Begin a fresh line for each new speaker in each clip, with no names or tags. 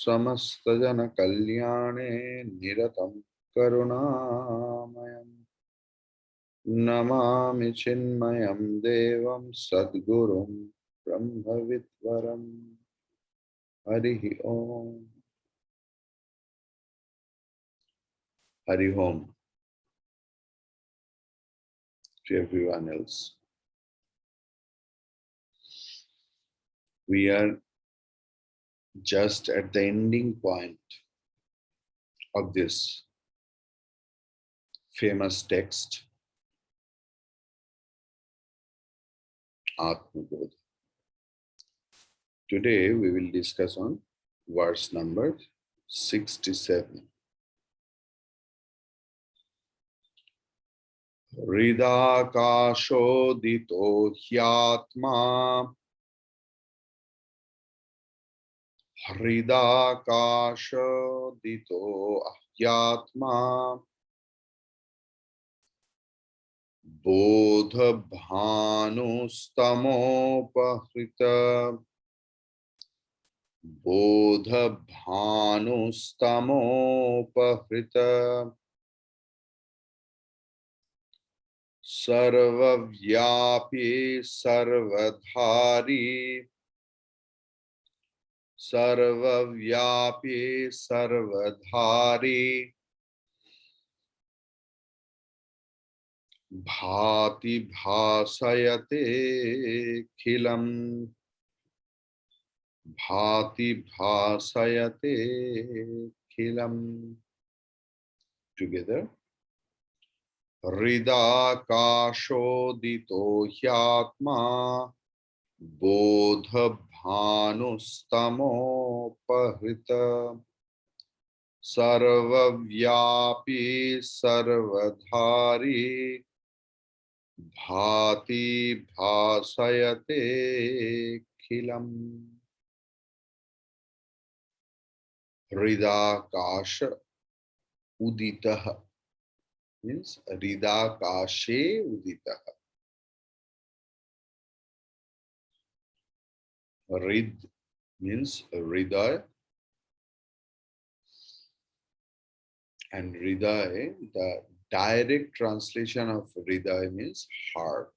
समस्तजन कल्याणे निरतं करुणामयम् नमामि चिन्मयं देवं सद्गुरुं ब्रह्मविद्वरम् हरिः ओम् हरि ओम् to everyone else. We are just at the ending point of this famous text, Atmabodh. Today we will discuss on verse number 67. Hridakashodito hyatma Hridakashodito hyatma Bodhabhanustamopahrita Bodhabhanustamopahrita Sarvavyapi Sarvadhari Sarvavyapi Sarvadhari Bhati bhasayate khilam Bhati bhasayate khilam. Together. Hridakashodito hyatma Bodhabhanustamopahrita Sarvavyapi Sarvadhari Bhati bhasayate khilam. Hridakasha uditaha means Hridakashe uditaha. Hrid means Hriday, and Hriday, the direct translation of Hriday means heart.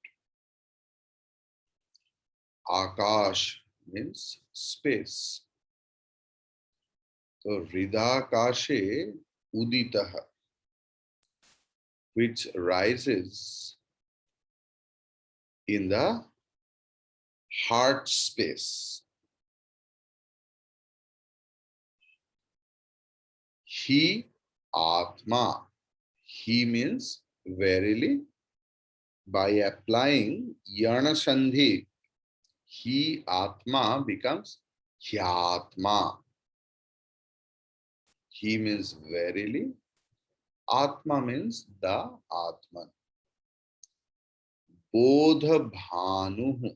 Akash means space. So Hridakashe uditaha, which rises in the heart space. He Atma. He means verily. By applying Yana Sandhi, he Atma becomes Hyatma. He means verily. Atma means the Atman. Bodha Bhanuhu.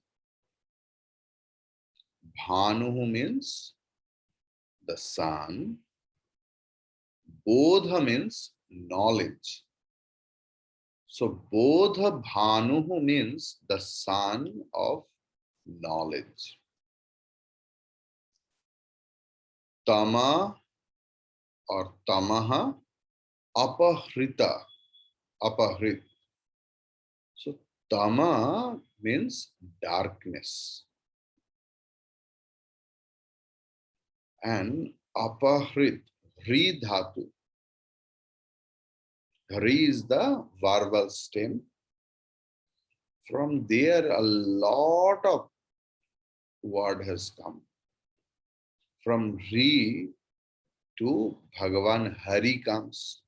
Bhanuhu means the sun. Bodha means knowledge. So Bodha Bhanuhu means the sun of knowledge. Tama or Tamaha Apahrita. Apahrit. So Tama means darkness. And Apahrit, Hri Dhatu. Hri is the verbal stem. From there, a lot of word has come. From Hri to Bhagavan Hari comes.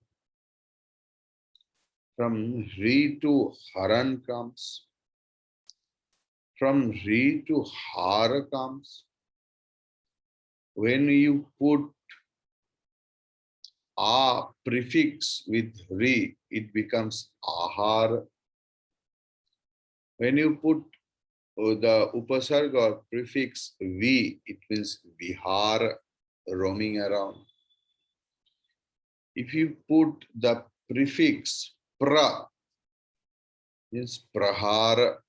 From Hri to Haran comes. From Hri to Har comes. When you put A prefix with Hri, it becomes Ahar. When you put the upasarga or prefix V, it means Vihar, roaming around. If you put the prefix Pra, means Prahar.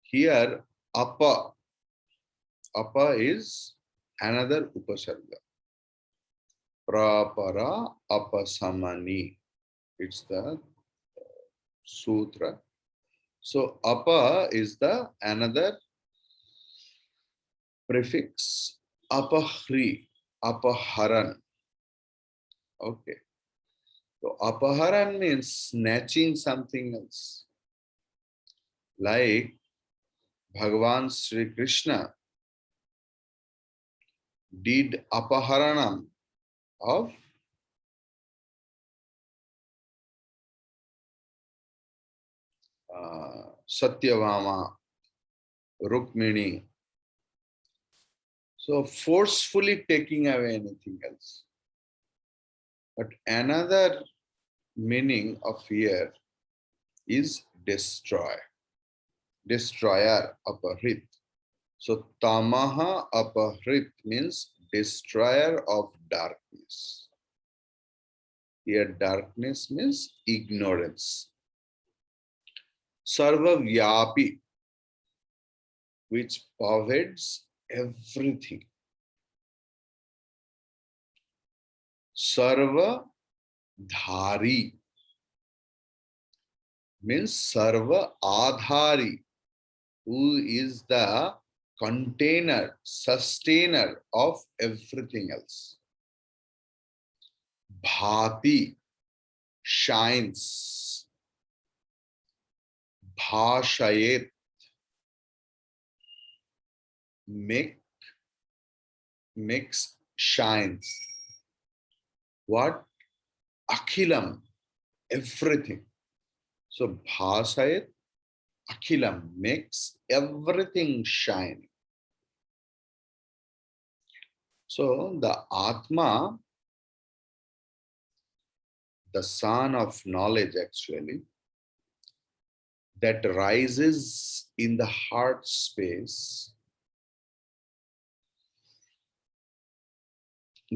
Here, Apa. Apa is another upasarga. Prapara apasamani. It's the sutra. So apa is the another prefix. Apahri, apaharan. Okay. So apaharan means snatching something else. Like Bhagavan Sri Krishna did apaharanam of Satyavama, Rukmini. So forcefully taking away anything else. But another meaning of here is destroy. Destroyer, apahrit. So tamaha apahrit means destroyer of darkness. Here darkness means ignorance. Sarva vyapi, which pervades everything. Sarva dhari means sarva adhari, who is the container, sustainer of everything else. Bhati shines. Bhashayet makes shines. What? Akhilam, everything. So bhashayet akhilam makes everything shine. So the Atma, the sun of knowledge actually, that rises in the heart space,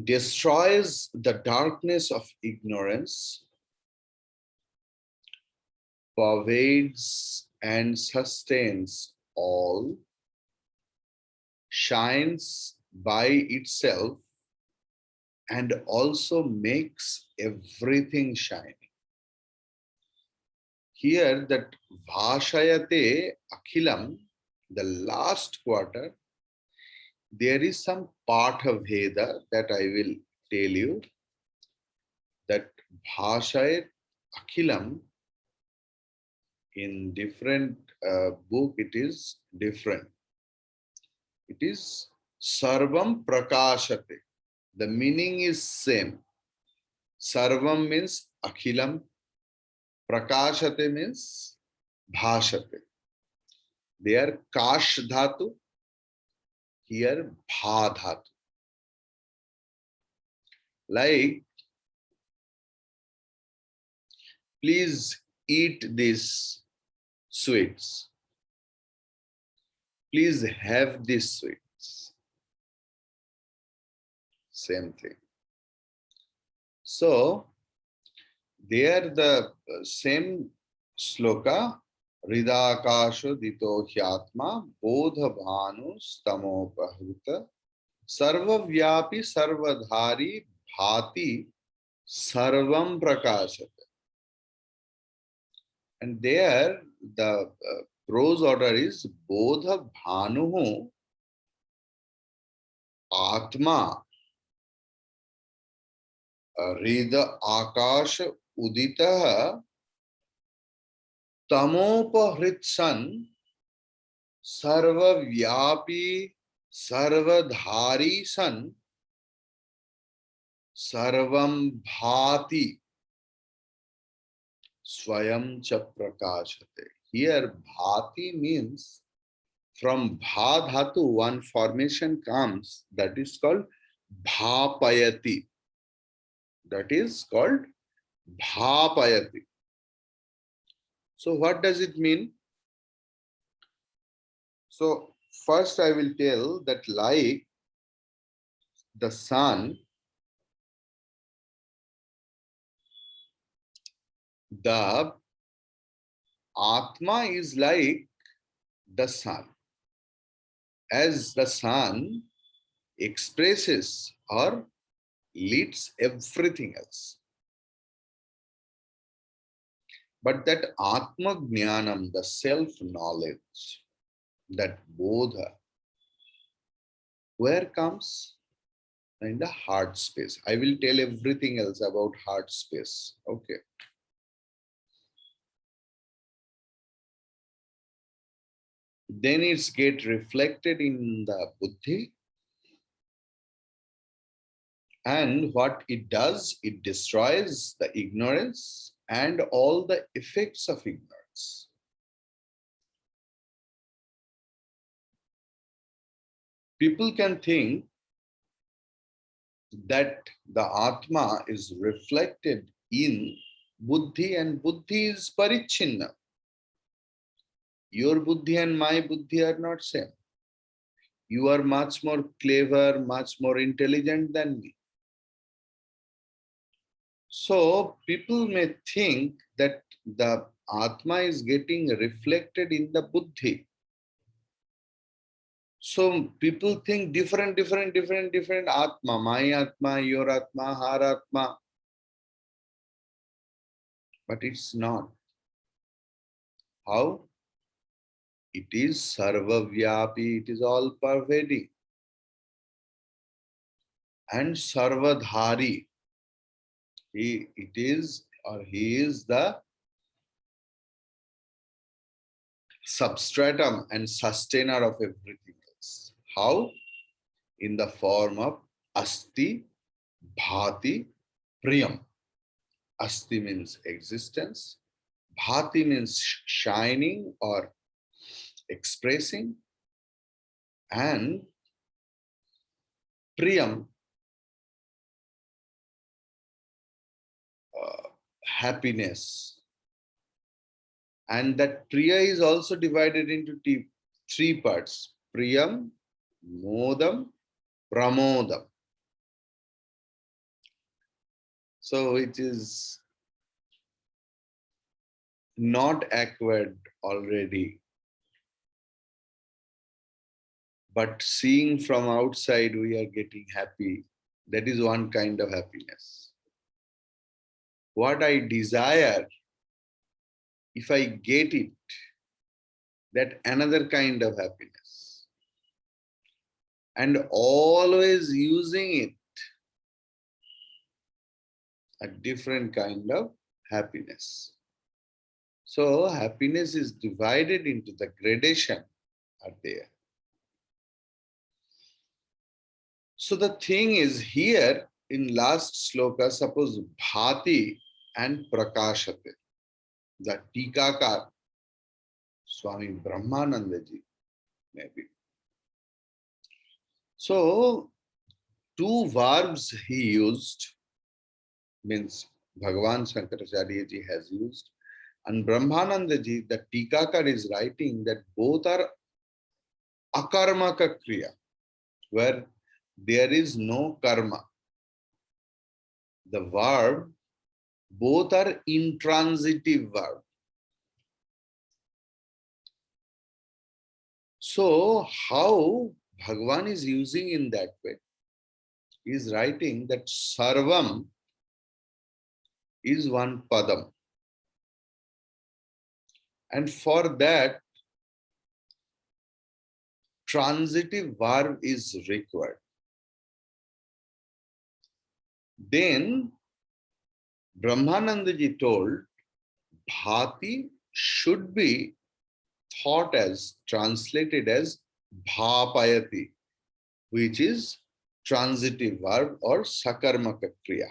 destroys the darkness of ignorance, pervades and sustains all, shines by itself, and also makes everything shine. Here that Bhashayate Akhilam, the last quarter, there is some part of Veda that I will tell you, that Bhashayat Akhilam, in different book it is different. It is Sarvam Prakashate. The meaning is same. Sarvam means Akhilam. Prakashate means Bhashate. They are Kash Dhatu. Here Bha Dhatu. Like, please eat these sweets. Please have these sweets. Same thing. So, there the same sloka, Ridakasho Dito Hyatma Bodha Bhanu Stamopahrita Sarva Vyapi Sarvadhari Bhati Sarvam Prakashate. And there the prose order is Bodha Bhanuhu Atma Rida Akash Uditaha Tamopahritsan Sarva Vyapi Sarvadhari San Sarvam Bhati Swayam Cha Prakashate. Here Bhati means from Bha Dhatu one formation comes that is called Bhapayati. That is called Bhapayati. So what does it mean? So first I will tell that like the sun, the Atma is like the sun. As the sun expresses or leads everything else. But that Atma Jnanam, the self-knowledge, that Bodha, where comes? In the heart space. I will tell everything else about heart space. Okay. Then it's get reflected in the buddhi. And what it does, it destroys the ignorance and all the effects of ignorance. People can think that the Atma is reflected in buddhi, and buddhi is parichinna. Your buddhi and my buddhi are not same. You are much more clever, much more intelligent than me. So people may think that the Atma is getting reflected in the buddhi. So people think different Atma, my Atma, your Atma, her Atma. But it's not. How? It is sarvavyapi, it is all pervading. And sarvadhari, he is the substratum and sustainer of everything else. How? In the form of asti, bhati, priyam. Asti means existence, bhati means shining or expressing, and priyam, happiness. And that priya is also divided into three parts: priyam, modam, pramodam. So it is not acquired already, but seeing from outside we are getting happy. That is one kind of happiness. What I desire, if I get it, that another kind of happiness. And always using it, a different kind of happiness. So happiness is divided into the gradation are there. So the thing is here in last sloka, suppose bhati and prakashate, the tikakar, Swami Brahmanandaji, maybe. So two verbs he used, means Bhagavan Shankaracharya ji has used, and Brahmanandaji, the tikakar, is writing that both are akarmaka kriya, where there is no karma. The verb, both are intransitive verb. So how Bhagavan is using in that way? He is writing that sarvam is one padam. And for that, transitive verb is required. Then Brahmanandaji told bhati should be thought as, translated as bhapayati, which is transitive verb or sakarmaka kriya.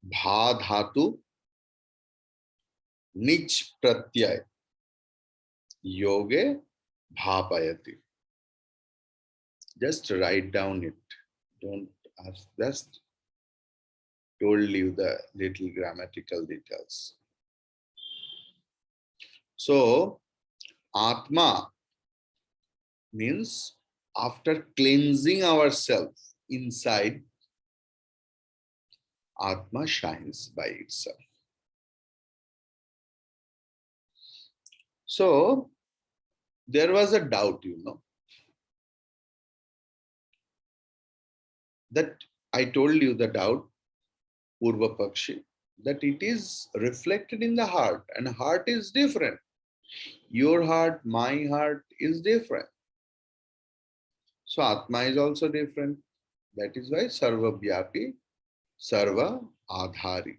Bha dhatu, nich pratyay, yoge bhapayati. Just write down it. Don't ask, just told you the little grammatical details. So, Atma means after cleansing ourselves inside, Atma shines by itself. So, there was a doubt, That I told you the doubt, Purva Pakshi, that it is reflected in the heart, and heart is different. Your heart, my heart is different. So Atma is also different. That is why Sarva Vyapi, Sarva Adhari.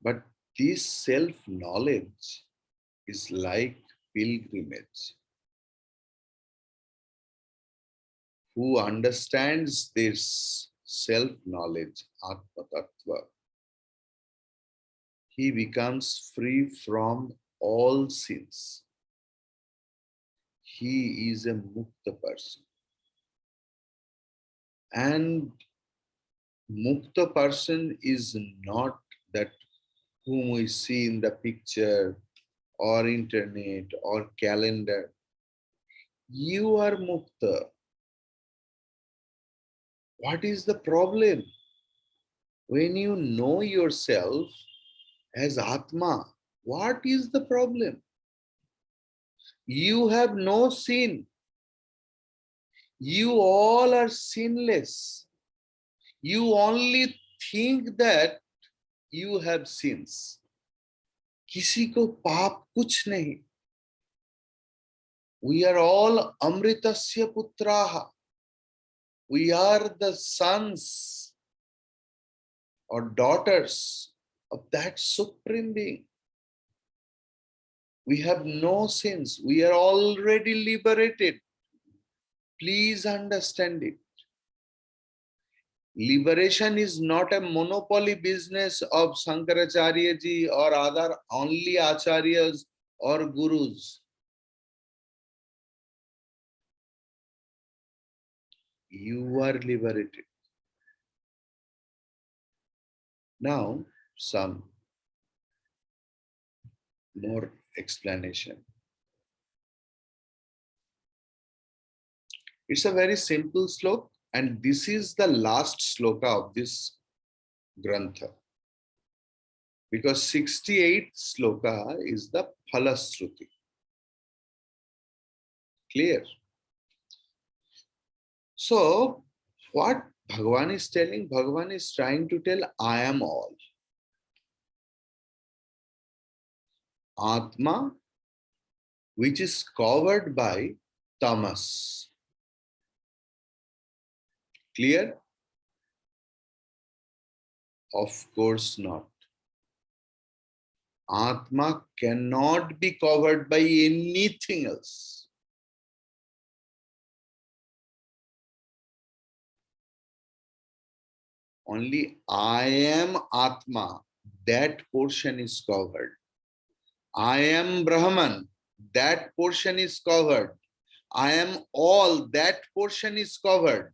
But this self-knowledge is like pilgrimage. Who understands this self-knowledge, Atma Tattva, he becomes free from all sins. He is a mukta person. And mukta person is not that whom we see in the picture or internet or calendar. You are mukta. What is the problem? When you know yourself as Atma, what is the problem? You have no sin. You all are sinless. You only think that you have sins. किसी को पाप कुछ नहीं. We are all Amritasya Putraha. We are the sons or daughters of that Supreme Being. We have no sins. We are already liberated. Please understand it. Liberation is not a monopoly business of Shankaracharya ji or other only acharyas or gurus. You are liberated. Now, some more explanation. It's a very simple sloka, and this is the last sloka of this grantha. Because 68th sloka is the Phalasruti. Clear? So, what Bhagavan is telling? Bhagavan is trying to tell, I am all. Atma, which is covered by tamas. Clear? Of course not. Atma cannot be covered by anything else. Only I am Atma, that portion is covered. I am Brahman, that portion is covered. I am all, that portion is covered.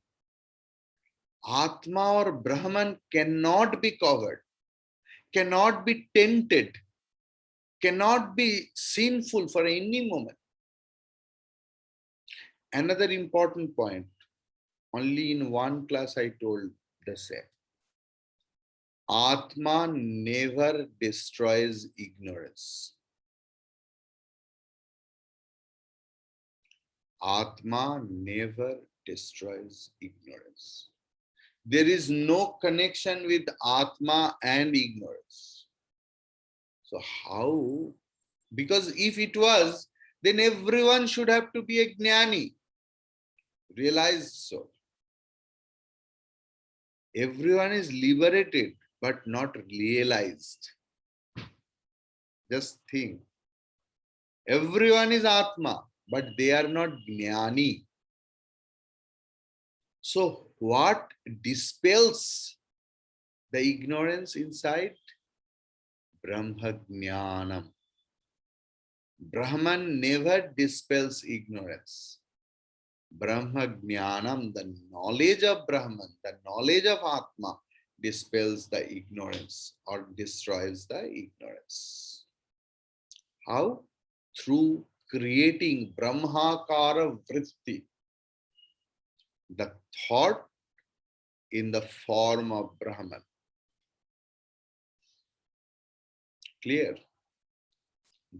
Atma or Brahman cannot be covered, cannot be tainted, cannot be sinful for any moment. Another important point, only in one class I told the same. Atma never destroys ignorance. Atma never destroys ignorance. There is no connection with Atma and ignorance. So how? Because if it was, then everyone should have to be a jnani, realized so. Everyone is liberated, but not realized. Just think. Everyone is Atma, but they are not jnani. So what dispels the ignorance inside? Brahma jnanam. Brahman never dispels ignorance. Brahma jnanam, the knowledge of Brahman, the knowledge of Atma, dispels the ignorance or destroys the ignorance. How? Through creating Brahmakara vritti, the thought in the form of Brahman. Clear?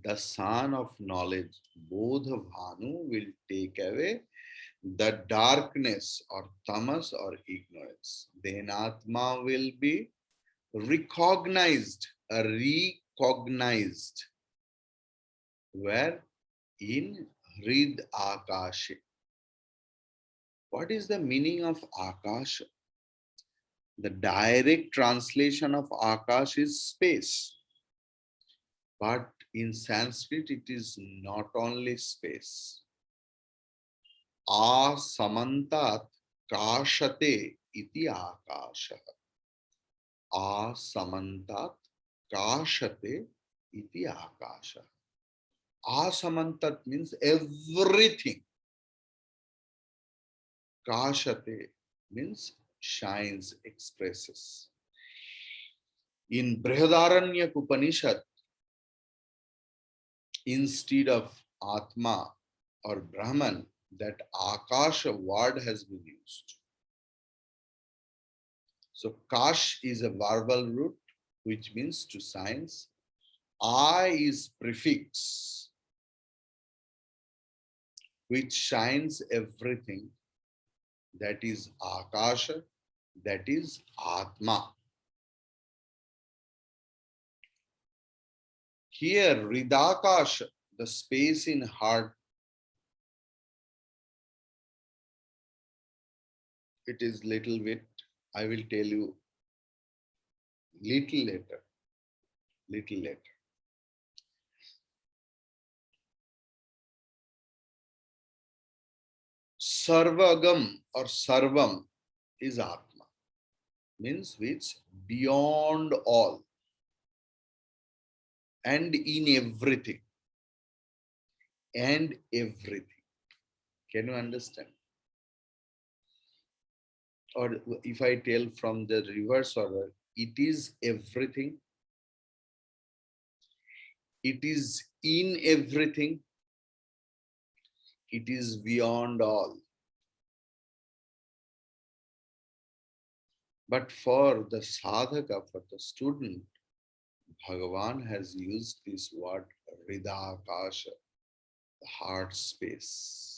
The sun of knowledge, Bodha Bhanu, will take away the darkness or tamas or ignorance, then Atma will be recognized, recognized. Where? In Hrid Akash. What is the meaning of Akash? The direct translation of Akash is space. But in Sanskrit, it is not only space. Asamantat kashate iti akasha. Asamantat kashate iti akasha. Asamantat means everything. Kashate means shines, expresses. In Brihadaranya Upanishad, instead of Atma or Brahman, that Akasha word has been used. So Kash is a verbal root, which means to science. I is prefix, which shines everything. That is Akasha, that is Atma. Here, Ridakash, the space in heart, it is little bit. I will tell you little later. Little later. Sarvagam or Sarvam is Atma, means which beyond all and in everything. And everything. Can you understand? Or if I tell from the reverse order, it is everything, it is in everything, it is beyond all. But for the sadhaka, for the student, Bhagavan has used this word Hridakasha, the heart space.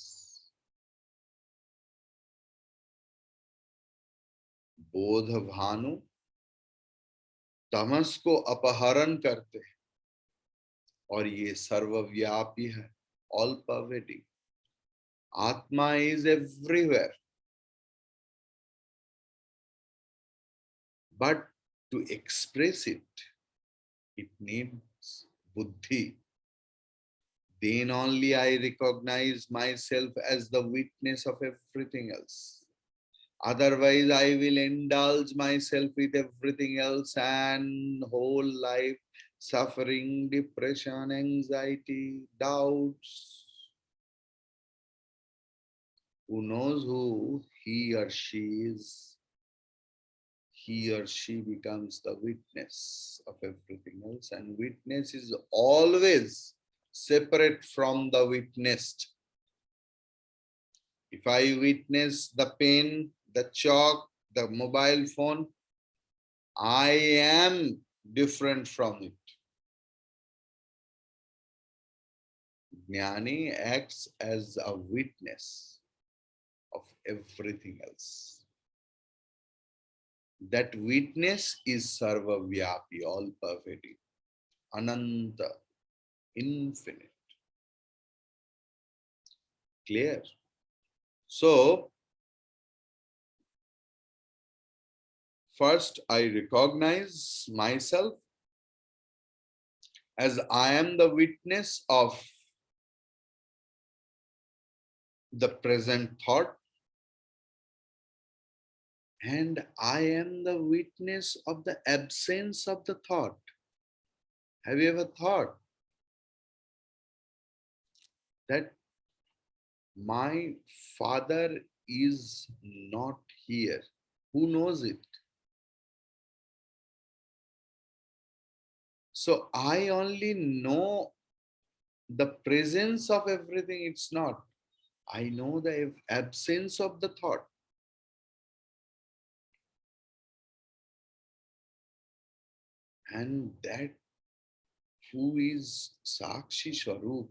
Bodha Bhanu तमस को अपहरण करते हैं और ये सर्वव्यापी है, all pervading. Atma is everywhere. But to express it, it needs buddhi. Then only I recognize myself as the witness of everything else. Otherwise, I will indulge myself with everything else and whole life suffering, depression, anxiety, doubts. Who knows who he or she is? He or she becomes the witness of everything else, and witness is always separate from the witnessed. If I witness the pen, the chalk, the mobile phone, I am different from it. Jnani acts as a witness of everything else. That witness is sarvavyapi, all pervading, ananta, infinite. Clear? So, first I recognize myself as I am the witness of the present thought, and I am the witness of the absence of the thought. Have you ever thought that my father is not here? Who knows it? So I only know the presence of everything, it's not. I know the absence of the thought. And that who is Sakshi Swarup,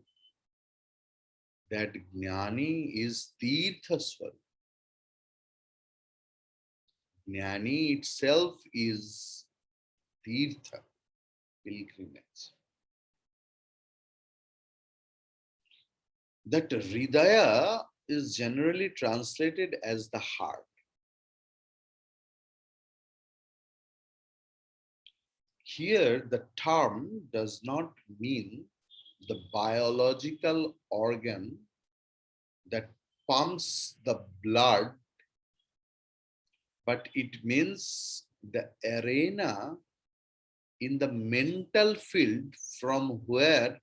that Jnani is Tirthaswar. Jnani itself is Tirtha, pilgrimage. That Hridaya is generally translated as the heart. Here, the term does not mean the biological organ that pumps the blood, but it means the arena in the mental field from where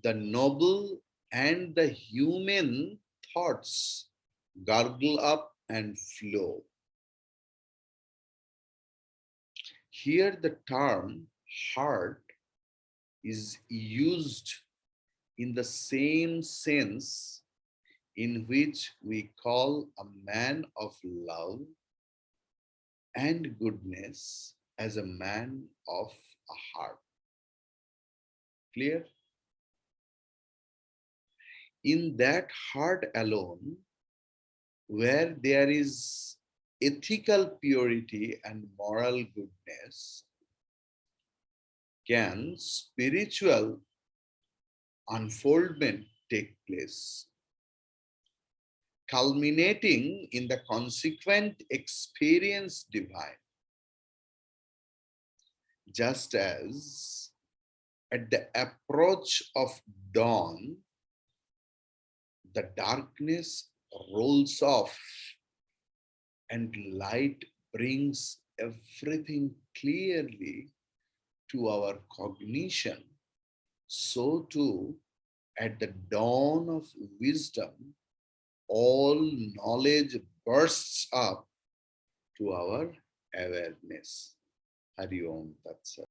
the noble and the human thoughts gargle up and flow. Here, the term heart is used in the same sense in which we call a man of love and goodness as a man of a heart. Clear? In that heart alone, where there is ethical purity and moral goodness, can spiritual unfoldment take place, culminating in the consequent experience divine. Just as at the approach of dawn, the darkness rolls off and light brings everything clearly to our cognition, so too at the dawn of wisdom, all knowledge bursts up to our awareness. Hari Om Tat Sat.